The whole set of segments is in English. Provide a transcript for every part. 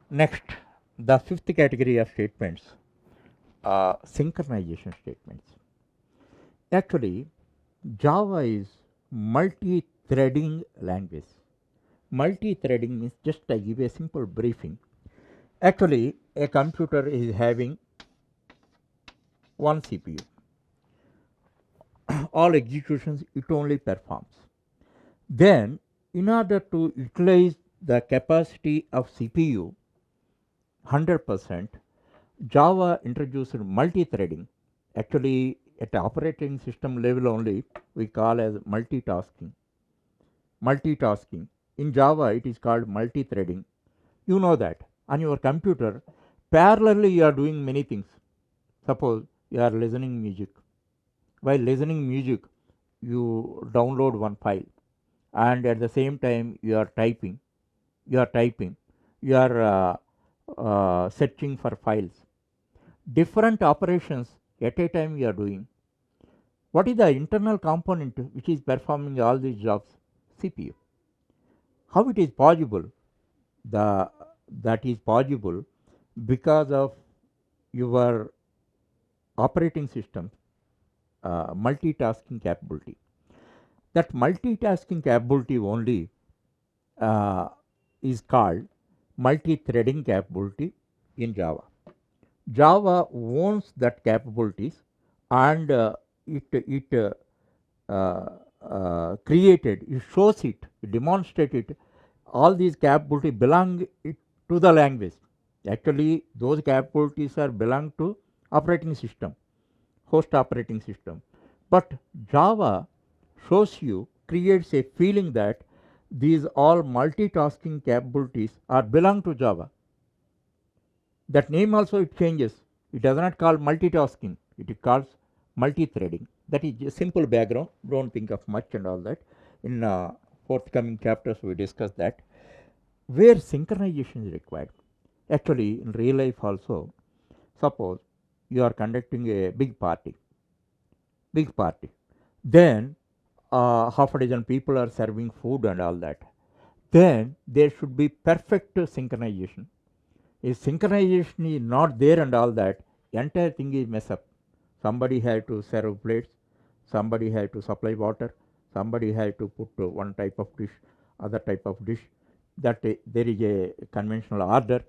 Next, the fifth category of statements, synchronization statements. Actually, Java is multi-threading language. Multi-threading means, just I give a simple briefing. Actually, a computer is having one CPU. All executions it only performs. Then, in order to utilize the capacity of CPU 100%, Java introduced multi-threading. Actually, at operating system level only, we call as multitasking. Multitasking. In Java, it is called multi-threading. You know that on your computer, parallelly you are doing many things. Suppose you are listening music. While listening music, you download one file, and at the same time you are typing. You are typing. You are searching for files. Different operations at a time you are doing. What is the internal component which is performing all these jobs? CPU. How it is possible? The that is possible because of your operating system multitasking capability. That multitasking capability only uh, is called multi-threading capability in Java. Java owns that capabilities, and it shows it, it demonstrates it. All these capabilities belong to the language. Actually, those capabilities are belong to operating system, host operating system. But Java shows you, creates a feeling that these all multitasking capabilities are belong to Java. That name also it changes. It does not call multitasking, it calls multi-threading. That is a simple background. Don't think of much and all that. In forthcoming chapters, we discuss that. Where synchronization is required. Actually, in real life also, suppose you are conducting a big party. Then half a dozen people are serving food and all that. Then there should be perfect synchronization. If synchronization is not there and all that, entire thing is mess up. Somebody had to serve plates, somebody had to supply water, somebody had to put one type of dish, other type of dish. That there is a conventional order.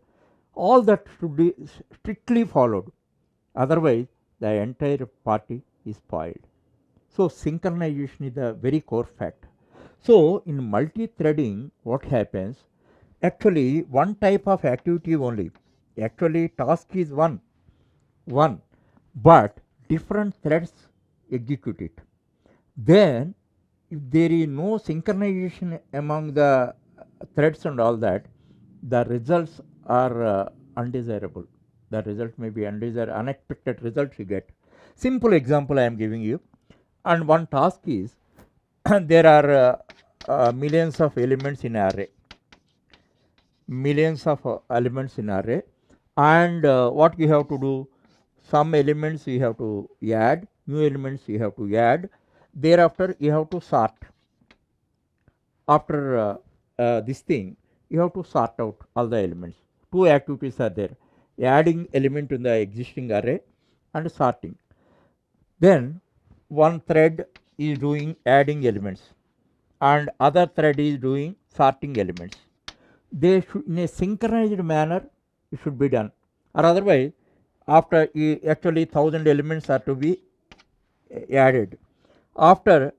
All that should be strictly followed. Otherwise, the entire party is spoiled. So synchronization is the very core fact. So in multi-threading, what happens? Actually, one type of activity only. Actually, task is one, but different threads execute it. Then, if there is no synchronization among the threads and all that, the results are undesirable. The result may be undesirable, unexpected results you get. Simple example I am giving you. And one task is there are millions of elements in array, elements in array, and what you have to do, some elements you have to add, new elements you have to add, thereafter you have to sort. After this thing, you have to sort out all the elements. Two activities are there: adding element in the existing array and sorting. Then one thread is doing adding elements and other thread is doing sorting elements. They should, in a synchronized manner, it should be done, or otherwise, after actually 1000 elements are to be added. After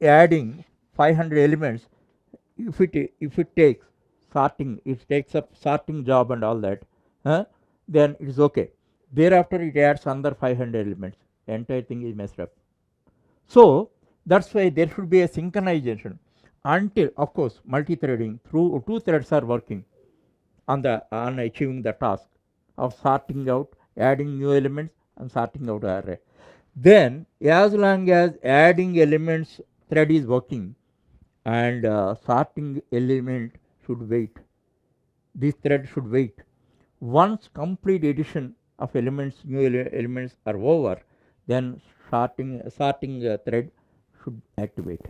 adding 500 elements, if it takes sorting, it takes up sorting job and all that, then it is okay. Thereafter, it adds another 500 elements. The entire thing is messed up. So that's why there should be a synchronization. Until, of course, multi-threading, through two threads are working on achieving the task of sorting out, adding new elements and sorting out the array. Then, as long as adding elements thread is working and sorting element should wait, this thread should wait. Once complete addition of elements, new elements are over, then sorting thread should activate.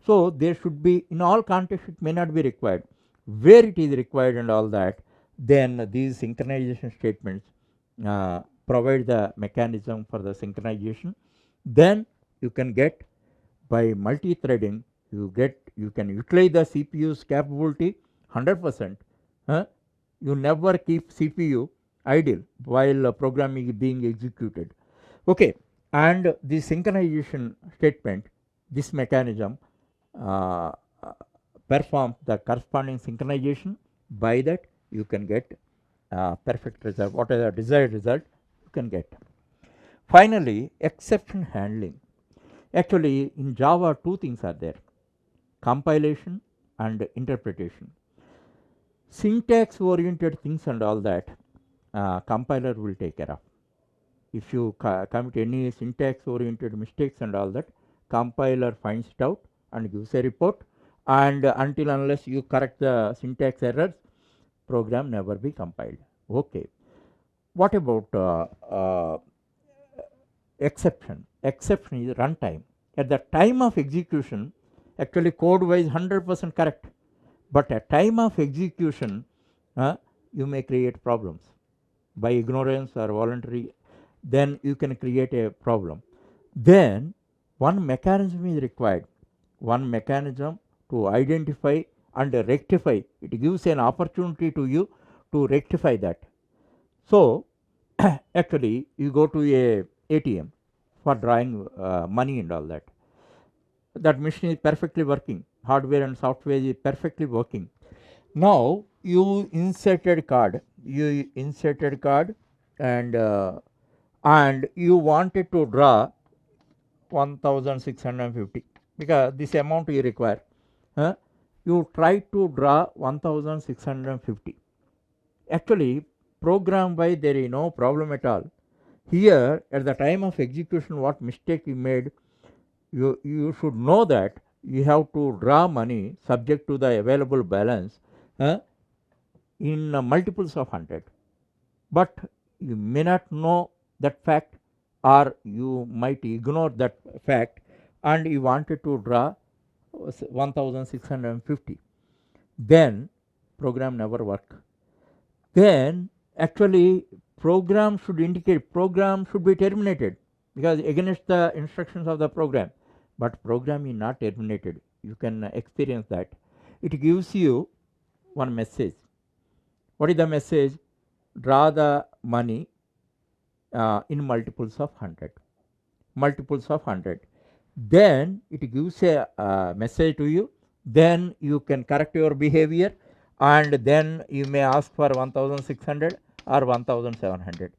So there should be, in all contexts it may not be required. where it is required and all that, then these synchronization statements uh, provide the mechanism for the synchronization. Then you can get, by multi-threading, you can utilize the CPU's capability 100%. You never keep CPU idle while programming is being executed. Okay, and the synchronization statement, this mechanism uh, uh, performs the corresponding synchronization. By that you can get perfect result, what is the desired result you can get. Finally, exception handling. Actually, in Java, two things are there: compilation and interpretation. Syntax oriented things and all that, compiler will take care of. If you commit any syntax oriented mistakes and all that, compiler finds it out and gives a report, and until unless you correct the syntax errors, program never be compiled. Okay. What about exception? Exception is runtime. At the time of execution, actually code wise 100% correct, but at time of execution you may create problems by ignorance or voluntary, then you can create a problem. Then one mechanism is required, one mechanism to identify and rectify. It gives an opportunity to you to rectify that. So actually you go to a ATM for drawing money and all that. That machine is perfectly working, hardware and software is perfectly working. Now you inserted card, and you wanted to draw 1650 because this amount you require. You try to draw 1650. Actually, program by there is no problem at all. Here, at the time of execution, what mistake you made, you should know that you have to draw money subject to the available balance in multiples of 100. But you may not know that fact, or you might ignore that fact, and you wanted to draw 1650. Then program never work. Then actually program should indicate, program should be terminated because against the instructions of the program, but program is not terminated. You can experience that. It gives you one message. What is the message? Draw the money in multiples of 100. Multiples of 100. Then it gives a message to you. Then you can correct your behavior, and then you may ask for 1600 or 1700.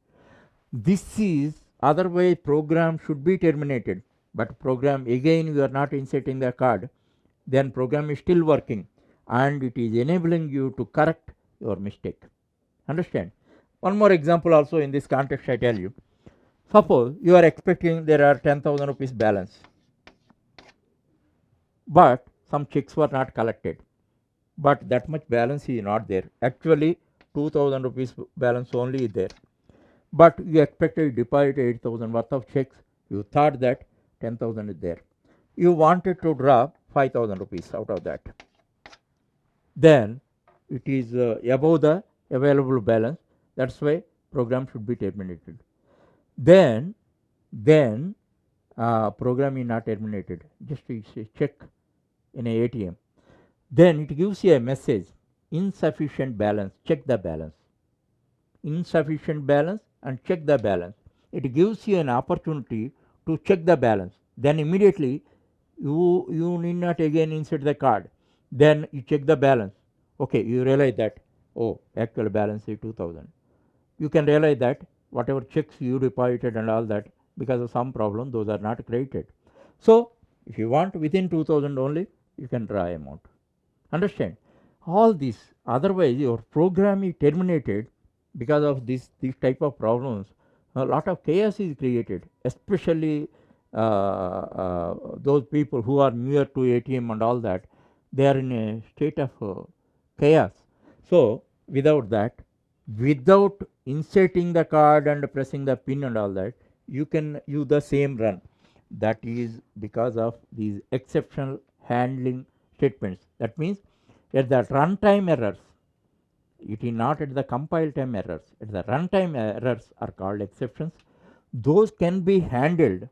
This is, otherwise program should be terminated, but program again you are not inserting the card, then program is still working and it is enabling you to correct your mistake. Understand? One more example also in this context I tell you. Suppose you are expecting there are 10,000 rupees balance, but some checks were not collected, but that much balance is not there. Actually 2000 rupees balance only is there, but you expected to deposit 8,000 worth of checks. You thought that 10,000 is there. You wanted to draw 5,000 rupees out of that. Then it is above the available balance. That's why program should be terminated. Then program is not terminated. Just check in a ATM. Then it gives you a message: insufficient balance. Check the balance. Insufficient balance and check the balance. It gives you an opportunity to check the balance. Then immediately you need not again insert the card. Then you check the balance. Okay, you realize that, oh, actual balance is 2000. You can realize that whatever checks you deposited and all that, because of some problem, those are not credited. So if you want within 2000 only, you can draw amount. Understand? All this, otherwise your program is terminated because of these type of problems. A lot of chaos is created, especially those people who are near to ATM and all that. They are in a state of chaos. So without that, without inserting the card and pressing the pin and all that, you can use the same run. That is because of these exceptional handling statements. That means At the runtime errors, it is not at the compile time errors. At the runtime errors are called exceptions. Those can be handled,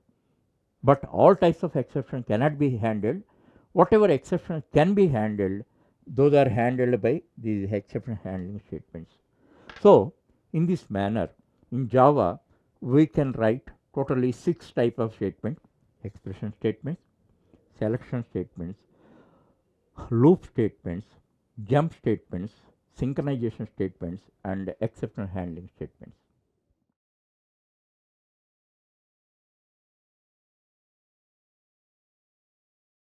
but all types of exceptions cannot be handled. Whatever exceptions can be handled, those are handled by these exception handling statements. So, in this manner, in Java, we can write totally 6 types of statements: expression statements, selection statements, loop statements, jump statements, synchronization statements, and exception handling statements.